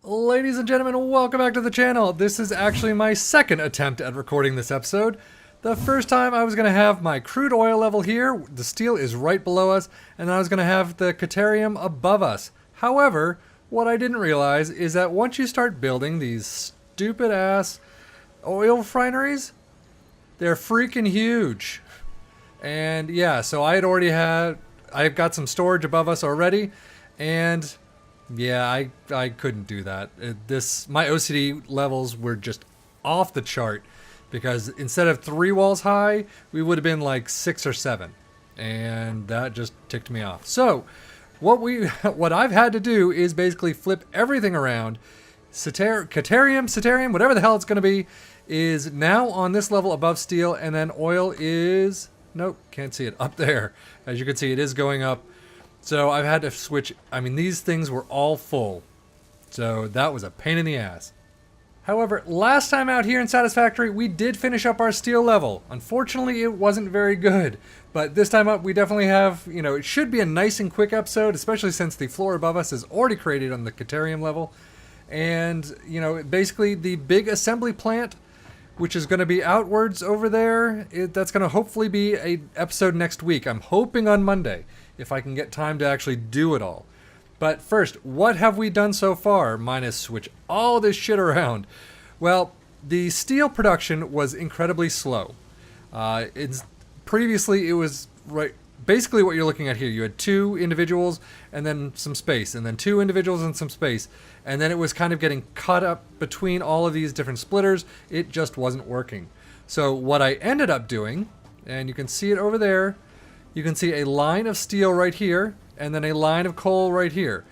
Ladies and gentlemen, welcome back to the channel. This is actually my second attempt at recording this episode. The first time I was going to have my crude oil level here, the steel is right below us, and I was going to have the Caterium above us. However, what I didn't realize is that once you start building these stupid ass oil refineries, they're freaking huge. And yeah, so I've got some storage above us already, and yeah, I couldn't do that. My OCD levels were just off the chart because instead of 3 walls high, we would have been like 6 or 7, and that just ticked me off. So what I've had to do is basically flip everything around. Caterium, whatever the hell it's going to be, is now on this level above steel, and then oil is, nope, can't see it, up there. As you can see, it is going up. So I've had to switch. I mean, these things were all full, so that was a pain in the ass. However, last time out here in Satisfactory, we did finish up our steel level. Unfortunately, it wasn't very good, but this time up, we definitely have, it should be a nice and quick episode, especially since the floor above us is already created on the Caterium level. And, basically the big assembly plant, which is going to be outwards over there, that's going to hopefully be an episode next week. I'm hoping on Monday, if I can get time to actually do it all. But first, what have we done so far, minus switch all this shit around? Well, the steel production was incredibly slow. Previously, it was basically what you're looking at here. You had 2 individuals and then some space, and then 2 individuals and some space. And then it was kind of getting cut up between all of these different splitters. It just wasn't working. So what I ended up doing, and you can see it over there, you can see a line of steel right here, and then a line of coal right here.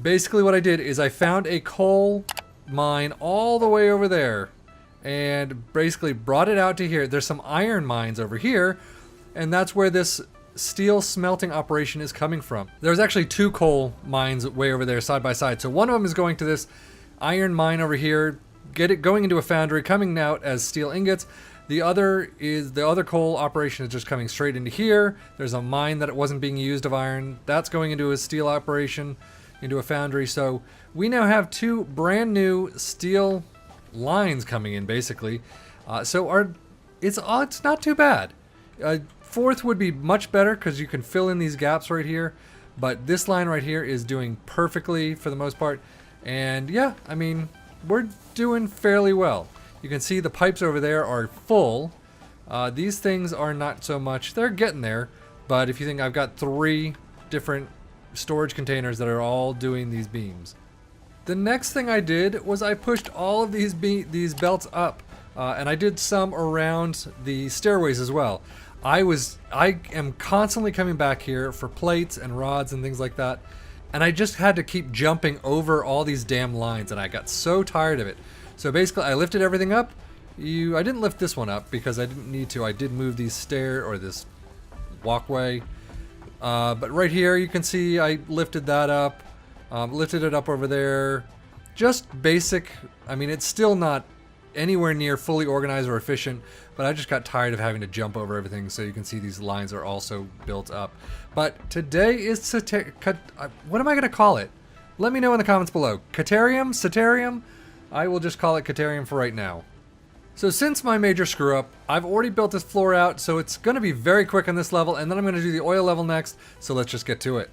Basically what I did is I found a coal mine all the way over there, and basically brought it out to here. There's some iron mines over here, and that's where this steel smelting operation is coming from. There's actually 2 coal mines way over there side by side. So one of them is going to this iron mine over here, going into a foundry, coming out as steel ingots. The other coal operation is just coming straight into here. There's a mine that it wasn't being used of iron. That's going into a steel operation, into a foundry. So we now have 2 brand new steel lines coming in, basically. It's not too bad. 4th would be much better because you can fill in these gaps right here. But this line right here is doing perfectly for the most part. And yeah, I mean, we're doing fairly well. You can see the pipes over there are full. These things are not so much. They're getting there. But if you think, I've got 3 different storage containers that are all doing these beams. The next thing I did was I pushed all of these belts up. And I did some around the stairways as well. I am constantly coming back here for plates and rods and things like that. And I just had to keep jumping over all these damn lines, and I got so tired of it. So basically, I lifted everything up. I didn't lift this one up because I didn't need to. I did move this walkway. But right here, you can see I lifted that up. Lifted it up over there. Just basic. I mean, it's still not anywhere near fully organized or efficient, but I just got tired of having to jump over everything. So you can see these lines are also built up. But today is what am I going to call it? Let me know in the comments below. Caterium? I will just call it Caterium for right now. So since my major screw up, I've already built this floor out, so it's going to be very quick on this level, and then I'm going to do the oil level next, so let's just get to it.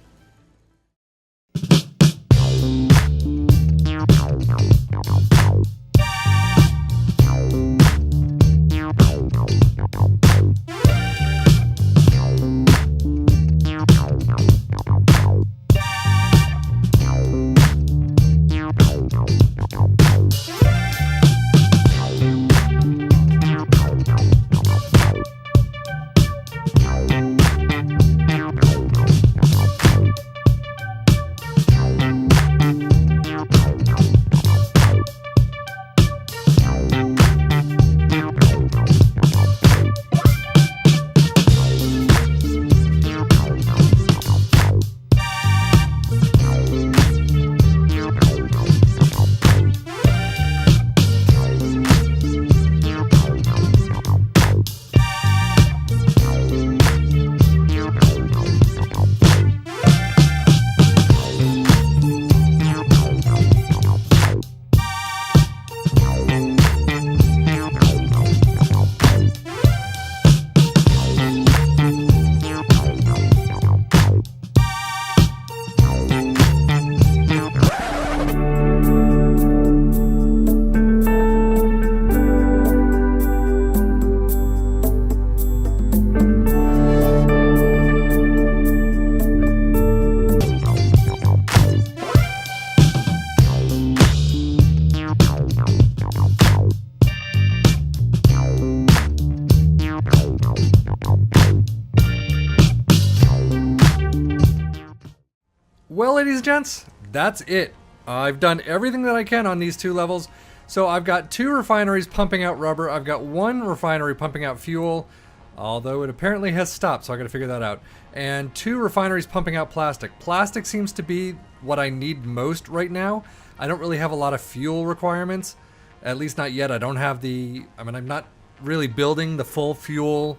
ladies and gents, that's it. I've done everything that I can on these 2 levels. So I've got 2 refineries pumping out rubber. I've got 1 refinery pumping out fuel, although it apparently has stopped, so I got to figure that out. And 2 refineries pumping out plastic. Plastic seems to be what I need most right now. I don't really have a lot of fuel requirements, at least not yet. I don't have the, I mean, I'm not really building the full fuel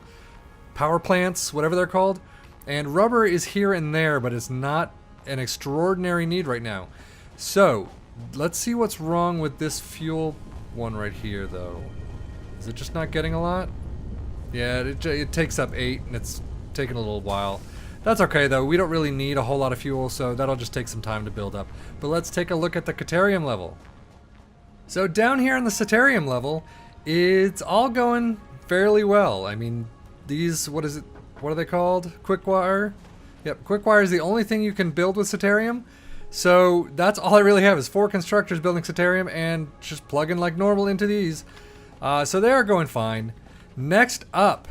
power plants, whatever they're called. And rubber is here and there, but it's not an extraordinary need right now. So let's see what's wrong with this fuel one right here, though. Is it just not getting a lot? Yeah, it takes up 8, and it's taking a little while. That's okay, though. We don't really need a whole lot of fuel, so that'll just take some time to build up. But let's take a look at the Caterium level. So down here in the Caterium level, it's all going fairly well. I mean, these, what is it? What are they called? Quickwire? Yep, Quickwire is the only thing you can build with Caterium. So that's all I really have is 4 constructors building Caterium and just plugging like normal into these. So they are going fine. Next up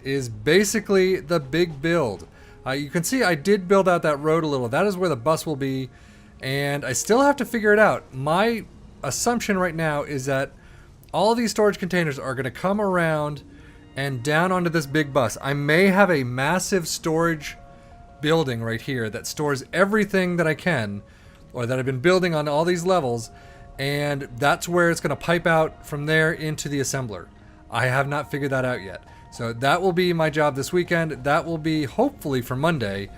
is basically the big build. You can see I did build out that road a little. That is where the bus will be. And I still have to figure it out. My assumption right now is that all of these storage containers are going to come around and down onto this big bus. I may have a massive storage building right here that stores everything that I can, or that I've been building on all these levels, and that's where it's going to pipe out from there into the assembler. I have not figured that out yet. So that will be my job this weekend. That will be hopefully for Monday.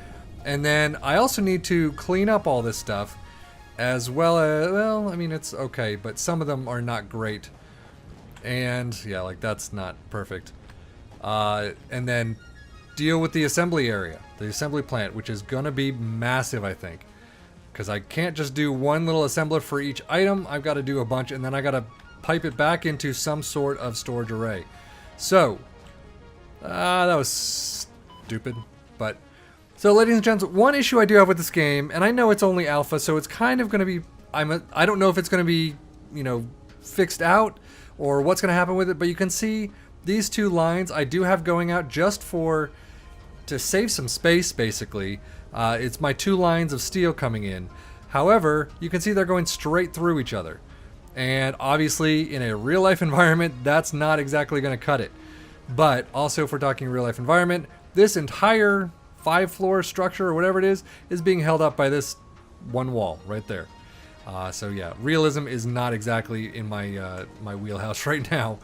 And then I also need to clean up all this stuff, as well as, well, I mean, it's okay, but some of them are not great. And yeah, like that's not perfect. And then deal with the assembly area, the assembly plant, which is going to be massive, I think. Because I can't just do one little assembler for each item. I've got to do a bunch, and then I got to pipe it back into some sort of storage array. So, that was stupid. But, so ladies and gents, one issue I do have with this game, and I know it's only alpha, so it's kind of going to be, I don't know if it's going to be, you know, fixed out, or what's going to happen with it, but you can see these 2 lines I do have going out just to save some space, basically. It's my 2 lines of steel coming in. However, you can see they're going straight through each other. And obviously, in a real-life environment, that's not exactly going to cut it. But also, if we're talking real-life environment, this entire 5-floor structure, or whatever it is being held up by this one wall right there. So yeah, realism is not exactly in my my wheelhouse right now.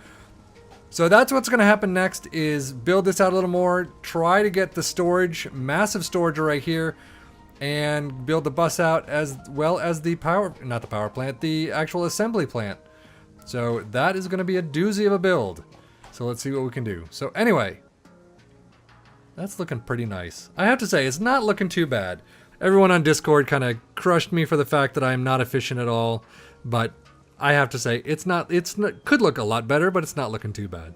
So that's what's going to happen next, is build this out a little more, try to get the storage, massive storage array here, and build the bus out as well as the not the power plant, the actual assembly plant. So that is going to be a doozy of a build. So let's see what we can do. So anyway, that's looking pretty nice. I have to say, it's not looking too bad. Everyone on Discord kind of crushed me for the fact that I am not efficient at all, but I have to say, could look a lot better, but it's not looking too bad.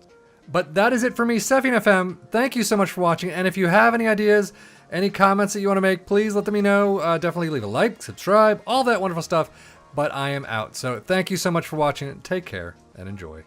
But that is it for me, Sefian FM. Thank you so much for watching, and if you have any ideas, any comments that you want to make, please let me know. Definitely leave a like, subscribe, all that wonderful stuff, but I am out. So thank you so much for watching, take care, and enjoy.